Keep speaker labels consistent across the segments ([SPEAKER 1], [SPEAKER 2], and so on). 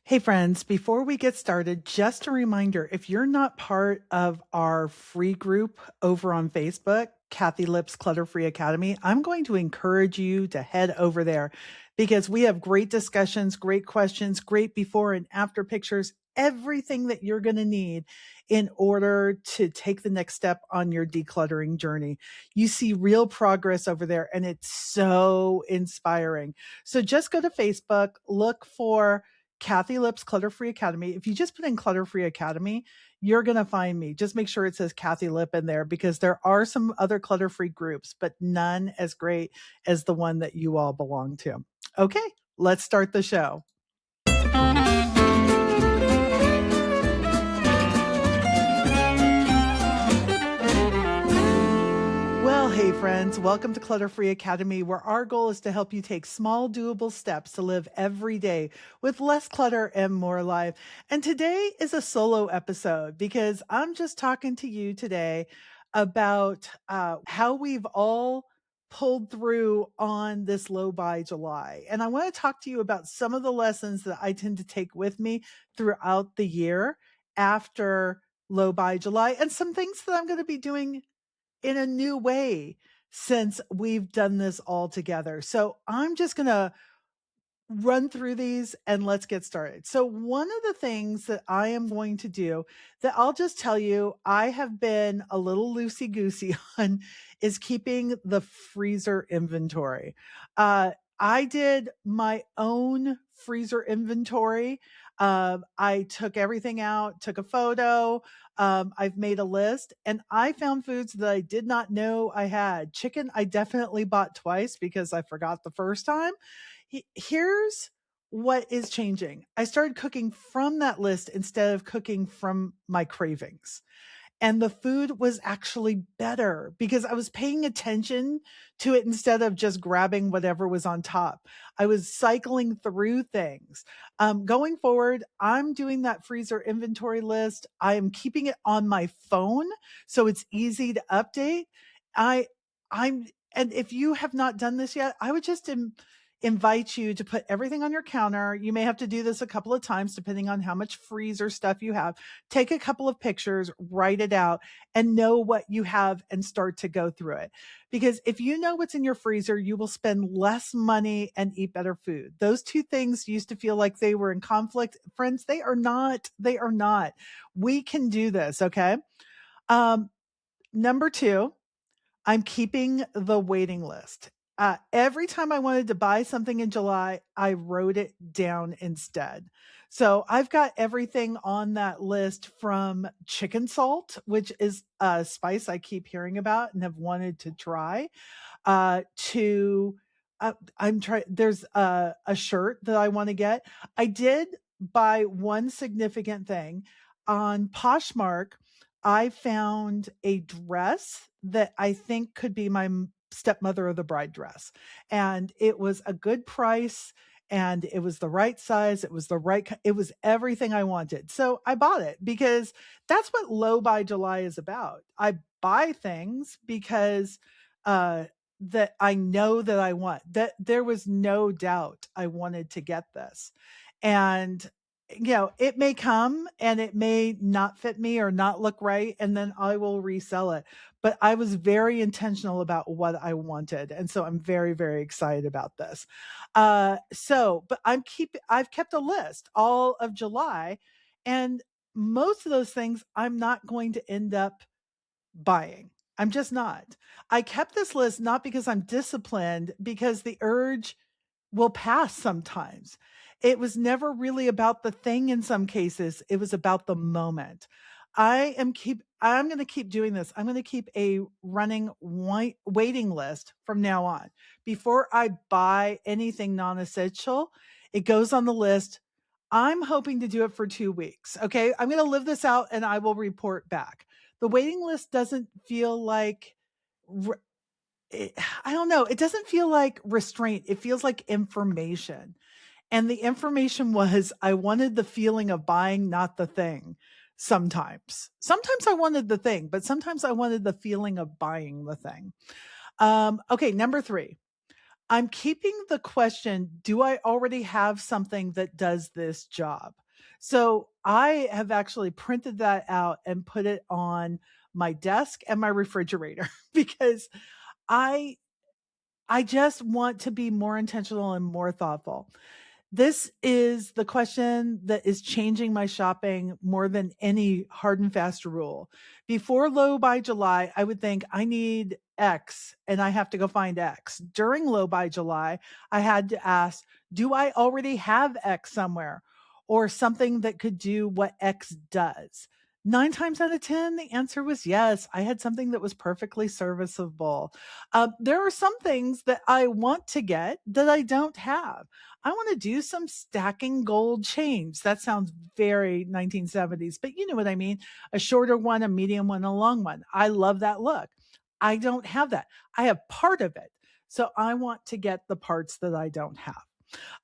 [SPEAKER 1] Hey, friends, before we get started, just a reminder if you're not part of our free group over on Facebook, Kathi Lipp's Clutter Free Academy, I'm going to encourage you to head over there because we have great discussions, great questions, great before and after pictures, everything that you're going to need in order to take the next step on your decluttering journey. You see real progress over there, and it's so inspiring. So just go to Facebook, look for Kathi Lipp's Clutter Free Academy. If you just put in Clutter Free Academy, you're going to find me. Just make sure it says Kathi Lipp in there because there are some other clutter free groups, but none as great as the one that you all belong to. Okay, let's start the show. Well, hey friends, welcome to Clutter Free Academy, where our goal is to help you take small, doable steps to live every day with less clutter and more life. And today is a solo episode because I'm just talking to you today about how we've all pulled through on this low buy July. And I want to talk to you about some of the lessons that I tend to take with me throughout the year after low buy July and some things that I'm going to be doing in a new way since we've done this all together. So I'm just going to run through these and let's get started. So one of the things that I am going to do that I'll just tell you I have been a little loosey goosey on is keeping the freezer inventory. I did my own freezer inventory. I took everything out, took a photo. I've made a list and I found foods that I did not know I had. Chicken, I definitely bought twice because I forgot the first time. Here's what is changing. I started cooking from that list instead of cooking from my cravings. And the food was actually better because I was paying attention to it instead of just grabbing whatever was on top. I was cycling through things. Going forward, I'm doing that freezer inventory list. I am keeping it on my phone so it's easy to update. I, I'm, and if you have not done this yet, I would just invite you to put everything on your counter. You may have to do this a couple of times depending on how much freezer stuff you have. Take a couple of pictures, write it out, and know what you have and start to go through it. Because if you know what's in your freezer, you will spend less money and eat better food. Those two things used to feel like they were in conflict. Friends, they are not. They are not. We can do this, okay? Um, Number two, I'm keeping the waiting list. Every time I wanted to buy something in July, I wrote it down instead. So I've got everything on that list from chicken salt, which is a spice I keep hearing about and have wanted to try, to I'm trying. There's a shirt that I want to get. I did buy one significant thing on Poshmark. I found a dress that I think could be my stepmother of the bride dress. And it was a good price and it was the right size. It was the right, it was everything I wanted. So I bought it because that's what low buy July is about. I buy things because, that I know that I want, that there was no doubt I wanted to get this. And it may come and it may not fit me or not look right, and then I will resell it. But I was very intentional about what I wanted. And so I'm very, very excited about this. But I've kept a list all of July, and most of those things I'm not going to end up buying. I'm just not. I kept this list not because I'm disciplined, because the urge will pass sometimes. It was never really about the thing in some cases. It was about the moment. I'm going to keep doing this. I'm going to keep a running waiting list from now on. Before I buy anything non-essential, it goes on the list. I'm hoping to do it for 2 weeks. Okay. I'm going to live this out and I will report back. The waiting list doesn't feel like I don't know. It doesn't feel like restraint. It feels like information. And the information was I wanted the feeling of buying, not the thing. Sometimes I wanted the thing, but sometimes I wanted the feeling of buying the thing. Okay. Number three, I'm keeping the question, do I already have something that does this job? So I have actually printed that out and put it on my desk and my refrigerator because I I just want to be more intentional and more thoughtful. This is the question that is changing my shopping more than any hard and fast rule. Before low by July, I would think I need X and I have to go find X. During low by July, I had to ask, do I already have X somewhere or something that could do what X does? 9 times out of 10, the answer was yes. I had something that was perfectly serviceable. There are some things that I want to get that I don't have. I want to do some stacking gold chains. That sounds very 1970s, but you know what I mean. A shorter one, a medium one, a long one. I love that look. I don't have that. I have part of it. So I want to get the parts that I don't have.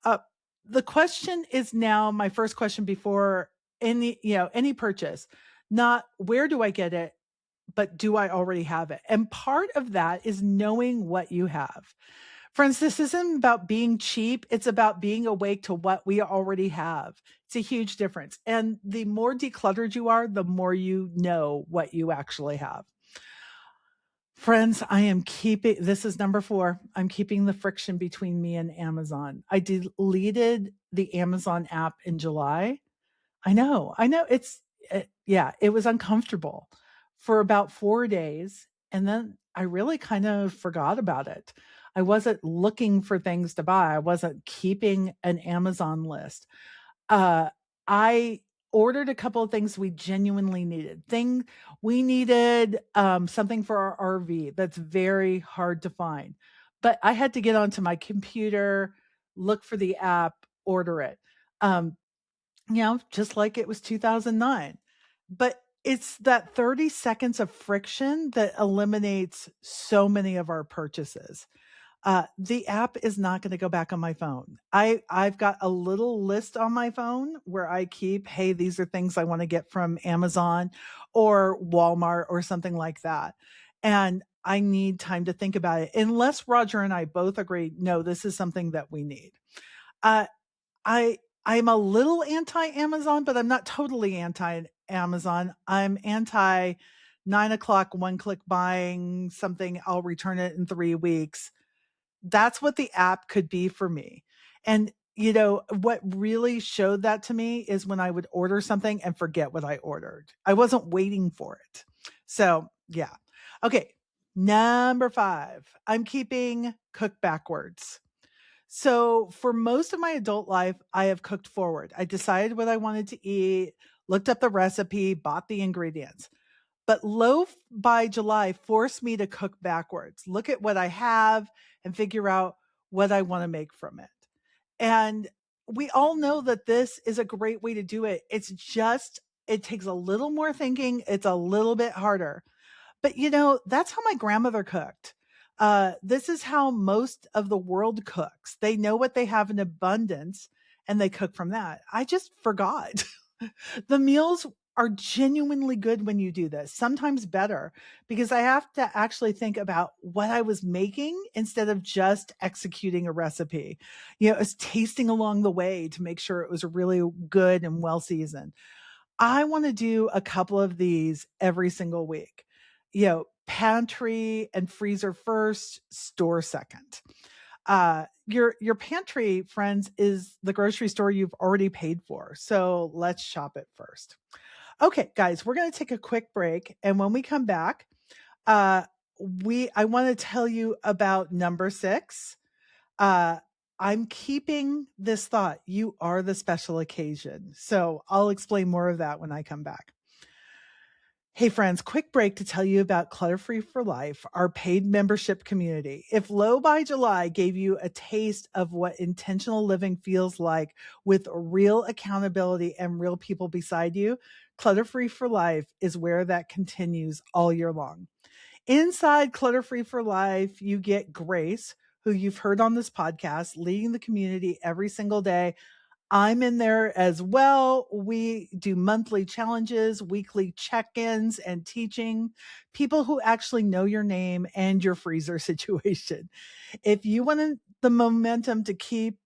[SPEAKER 1] Uh, the question is now my first question before any purchase, not where do I get it, but do I already have it? And part of that is knowing what you have. Friends, this isn't about being cheap. It's about being awake to what we already have. It's a huge difference. And the more decluttered you are, the more you know what you actually have. Friends, I am keeping this is number 4. I'm keeping the friction between me and Amazon. I deleted the Amazon app in July. I know yeah, it was uncomfortable for about 4 days, and then I really kind of forgot about it. I wasn't looking for things to buy. I wasn't keeping an Amazon list. Uh, I ordered a couple of things we genuinely needed. We needed, something for our RV that's very hard to find, but I had to get onto my computer, look for the app, order it. Um, just like it was 2009. But it's that 30 seconds of friction that eliminates so many of our purchases. The app is not going to go back on my phone. I've got a little list on my phone where I keep, hey, these are things I want to get from Amazon or Walmart or something like that. And I need time to think about it. Unless Roger and I both agree, no, this is something that we need. Uh, I'm a little anti-Amazon, but I'm not totally anti-Amazon. I'm anti 9 o'clock, one click buying something. I'll return it in 3 weeks. That's what the app could be for me. And what really showed that to me is when I would order something and forget what I ordered. I wasn't waiting for it. So yeah. Okay. Number 5, I'm keeping cook backwards. So for most of my adult life, I have cooked forward. I decided what I wanted to eat, looked up the recipe, bought the ingredients. But low by July forced me to cook backwards, look at what I have and figure out what I want to make from it. And we all know that this is a great way to do it. It takes a little more thinking. It's a little bit harder. But that's how my grandmother cooked. This is how most of the world cooks. They know what they have in abundance and they cook from that. I just forgot. The meals are genuinely good when you do this, sometimes better because I have to actually think about what I was making instead of just executing a recipe. It's tasting along the way to make sure it was really good and well seasoned. I want to do a couple of these every single week. Pantry and freezer first, store second. Your pantry, friends, is the grocery store you've already paid for. So let's shop it first. Okay, guys, we're going to take a quick break, and when we come back, uh, I want to tell you about number 6. Uh, I'm keeping this thought. You are the special occasion. So I'll explain more of that when I come back. Hey friends, quick break to tell you about Clutter Free for Life, our paid membership community. If Low by July gave you a taste of what intentional living feels like with real accountability and real people beside you, Clutter Free for Life is where that continues all year long. Inside Clutter Free for Life, you get Grace, who you've heard on this podcast, leading the community every single day. I'm in there as well. We do monthly challenges, weekly check-ins, and teaching people who actually know your name and your freezer situation. If you want to the momentum to keep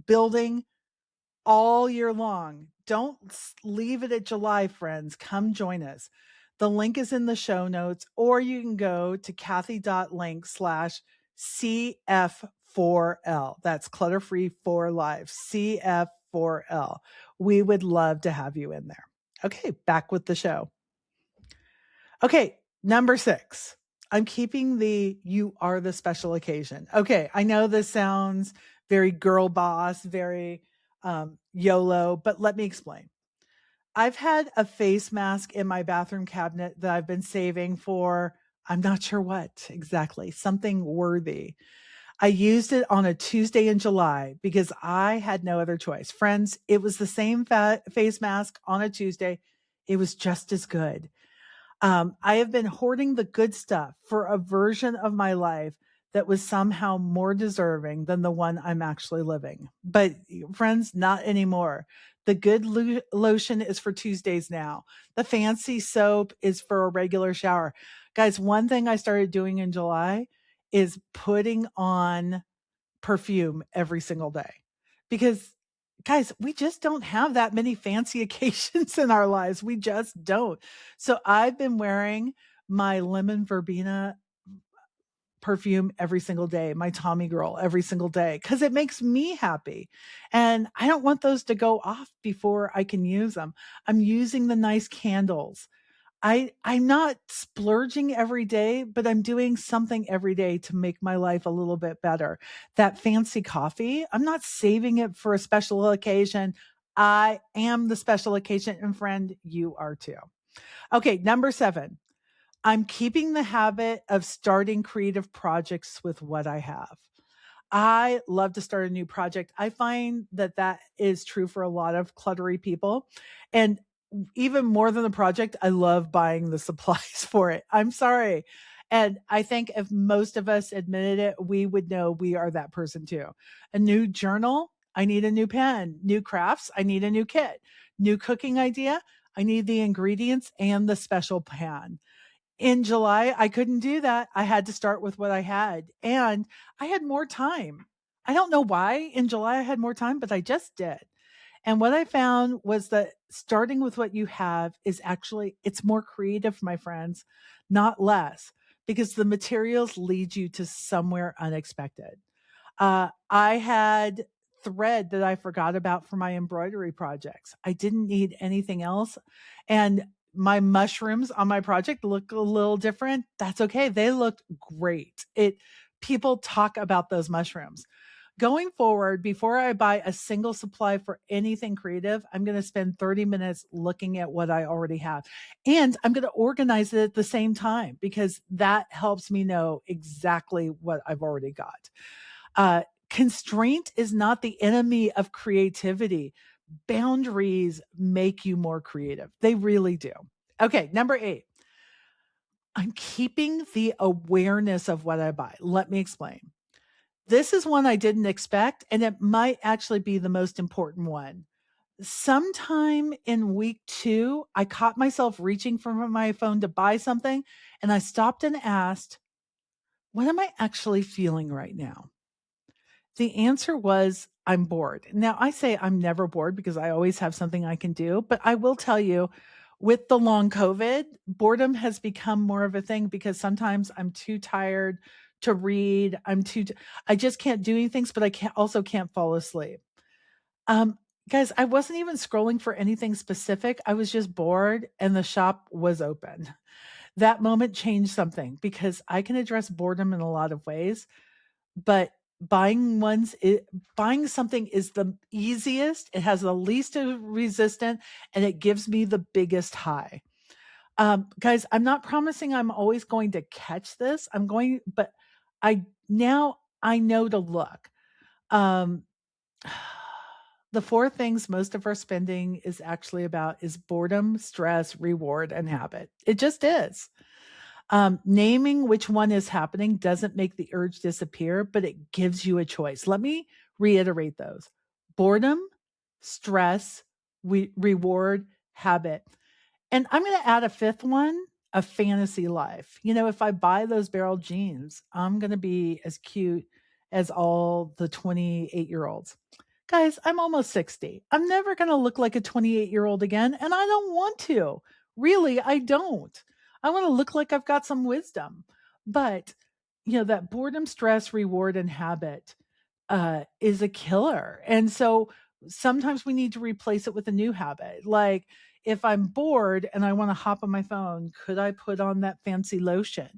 [SPEAKER 1] building all year long. Don't leave it at July, friends. Come join us. The link is in the show notes, or you can go to Kathi.link/CF4L. That's Clutter Free for Life, CF4L. We would love to have you in there. Okay, back with the show. Okay, number 6. I'm keeping the you are the special occasion. Okay, I know this sounds very girl boss, very YOLO, but let me explain. I've had a face mask in my bathroom cabinet that I've been saving for, I'm not sure what exactly, something worthy. I used it on a Tuesday in July because I had no other choice. Friends, it was the same face mask on a Tuesday. It was just as good. I have been hoarding the good stuff for a version of my life that was somehow more deserving than the one I'm actually living. But friends, not anymore. The good lotion is for Tuesdays now. The fancy soap is for a regular shower. Guys, one thing I started doing in July is putting on perfume every single day because guys, we just don't have that many fancy occasions in our lives. We just don't. So I've been wearing my lemon verbena perfume every single day, my Tommy Girl every single day, because it makes me happy. And I don't want those to go off before I can use them. I'm using the nice candles. I'm not splurging every day, but I'm doing something every day to make my life a little bit better. That fancy coffee, I'm not saving it for a special occasion. I am the special occasion, and friend, you are too. Okay, number 7. I'm keeping the habit of starting creative projects with what I have. I love to start a new project. I find that that is true for a lot of cluttery people. And even more than the project, I love buying the supplies for it. I'm sorry. And I think if most of us admitted it, we would know we are that person too. A new journal, I need a new pen. New crafts, I need a new kit. New cooking idea, I need the ingredients and the special pan. In July, I couldn't do that. I had to start with what I had, and I had more time. I don't know why in July I had more time, but I just did. And what I found was that starting with what you have is actually it's more creative, my friends, not less, because the materials lead you to somewhere unexpected. I had thread that I forgot about for my embroidery projects. I didn't need anything else. And my mushrooms on my project look a little different. That's okay. They looked great. People talk about those mushrooms. Going forward, before I buy a single supply for anything creative, I'm going to spend 30 minutes looking at what I already have. And I'm going to organize it at the same time because that helps me know exactly what I've already got. Constraint is not the enemy of creativity. Boundaries make you more creative. They really do. Okay, number 8. I'm keeping the awareness of what I buy. Let me explain. This is one I didn't expect, and it might actually be the most important one. Sometime in week 2, I caught myself reaching for my phone to buy something, and I stopped and asked, what am I actually feeling right now? The answer was, I'm bored. Now, I say I'm never bored because I always have something I can do, but I will tell you, with the long COVID, boredom has become more of a thing because sometimes I'm too tired to read. I just can't do anything, but I can't fall asleep. Um, Guys, I wasn't even scrolling for anything specific. I was just bored and the shop was open. That moment changed something because I can address boredom in a lot of ways, but buying something is the easiest, it has the least of resistance, and it gives me the biggest high. Guys, I'm not promising I'm always going to catch this. But I know to look. Um, the 4 things most of our spending is actually about is boredom, stress, reward, and habit. It just is. Naming which one is happening doesn't make the urge disappear, but it gives you a choice. Let me reiterate those: boredom, stress, reward, habit. And I'm going to add a 5th one, a fantasy life. If I buy those barrel jeans, I'm going to be as cute as all the 28-year-olds. Guys, I'm almost 60. I'm never going to look like a 28-year-old again, and I don't want to. Really, I don't. I want to look like I've got some wisdom. But, that boredom, stress, reward, and habit is a killer. And so sometimes we need to replace it with a new habit. Like if I'm bored and I want to hop on my phone, could I put on that fancy lotion?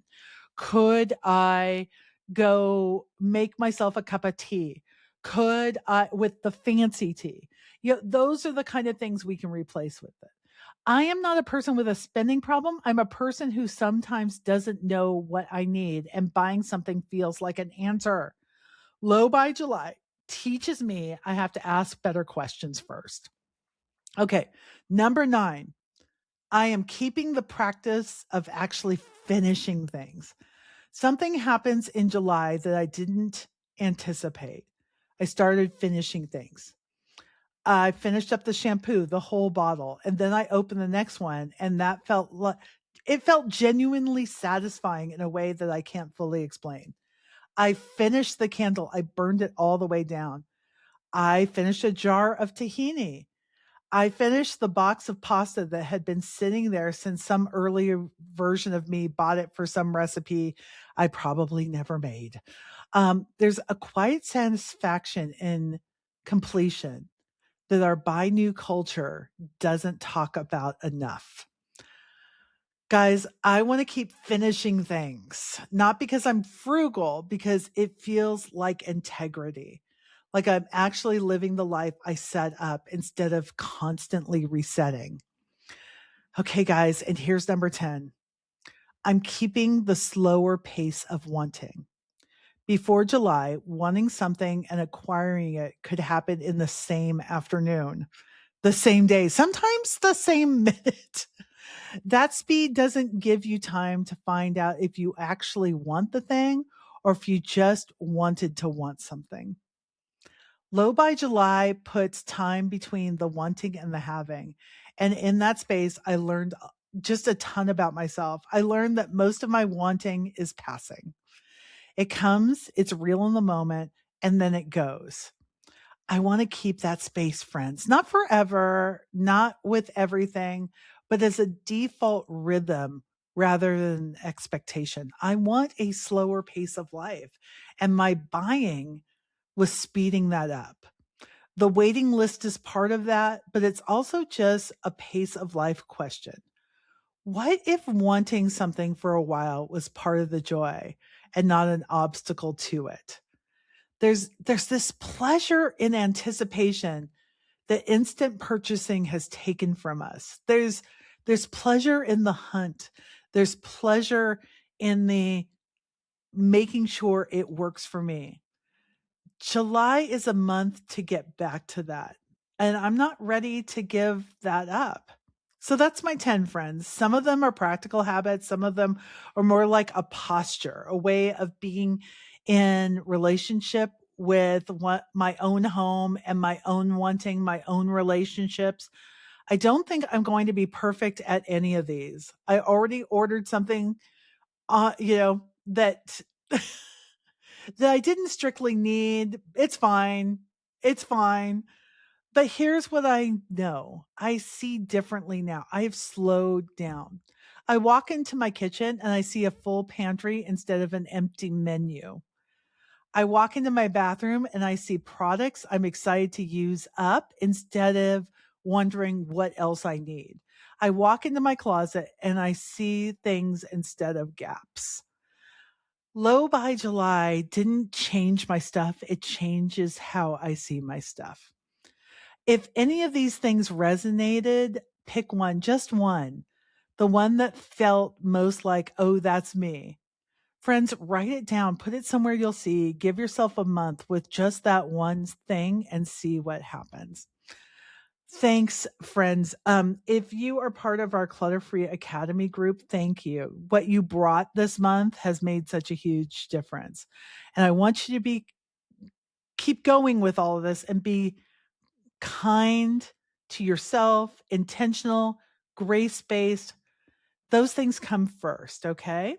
[SPEAKER 1] Could I go make myself a cup of tea? Could I, with the fancy tea? Those are the kind of things we can replace with it. I am not a person with a spending problem. I'm a person who sometimes doesn't know what I need, and buying something feels like an answer. Low by July teaches me I have to ask better questions first. Okay, number 9, I am keeping the practice of actually finishing things. Something happens in July that I didn't anticipate. I started finishing things. I finished up the shampoo, the whole bottle, and then I opened the next one, and that it felt genuinely satisfying in a way that I can't fully explain. I finished the candle. I burned it all the way down. I finished a jar of tahini. I finished the box of pasta that had been sitting there since some earlier version of me bought it for some recipe I probably never made. There's a quiet satisfaction in completion that our buy new culture doesn't talk about enough. Guys, I want to keep finishing things, not because I'm frugal, because it feels like integrity. Like I'm actually living the life I set up instead of constantly resetting. Okay, guys, and here's number 10. I'm keeping the slower pace of wanting. Before July, wanting something and acquiring it could happen in the same afternoon, the same day, sometimes the same minute. That speed doesn't give you time to find out if you actually want the thing or if you just wanted to want something. Low by July puts time between the wanting and the having. And in that space, I learned just a ton about myself. I learned that most of my wanting is passing. It comes, it's real in the moment, and then it goes. I want to keep that space, friends, not forever, not with everything, but as a default rhythm rather than expectation. I want a slower pace of life, and my buying was speeding that up. The waiting list is part of that, but it's also just a pace of life question. What if wanting something for a while was part of the joy and not an obstacle to it? There's this pleasure in anticipation that instant purchasing has taken from us. There's pleasure in the hunt. There's pleasure in the making sure it works for me. July is a month to get back to that. And I'm not ready to give that up. So that's my 10 friends. Some of them are practical habits. Some of them are more like a posture, a way of being in relationship with what my own home and my own wanting, my own relationships. I don't think I'm going to be perfect at any of these. I already ordered something, that that I didn't strictly need. It's fine. It's fine. But here's what I know. I see differently now. I have slowed down. I walk into my kitchen and I see a full pantry instead of an empty menu. I walk into my bathroom and I see products I'm excited to use up instead of wondering what else I need. I walk into my closet and I see things instead of gaps. Low by July didn't change my stuff. It changes how I see my stuff. If any of these things resonated, pick one, just one. The one that felt most like, oh, that's me. Friends, write it down, put it somewhere you'll see, give yourself a month with just that one thing and see what happens. Thanks, friends. If you are part of our Clutter Free Academy group, thank you. What you brought this month has made such a huge difference. And I want you to keep going with all of this and be kind to yourself, intentional, grace-based. Those things come first, okay?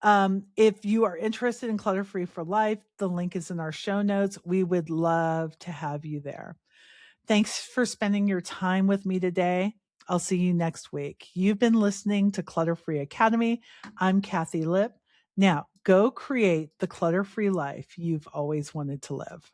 [SPEAKER 1] If you are interested in Clutter Free for Life, the link is in our show notes. We would love to have you there. Thanks for spending your time with me today. I'll see you next week. You've been listening to Clutter Free Academy. I'm Kathi Lipp. Now, go create the clutter free life you've always wanted to live.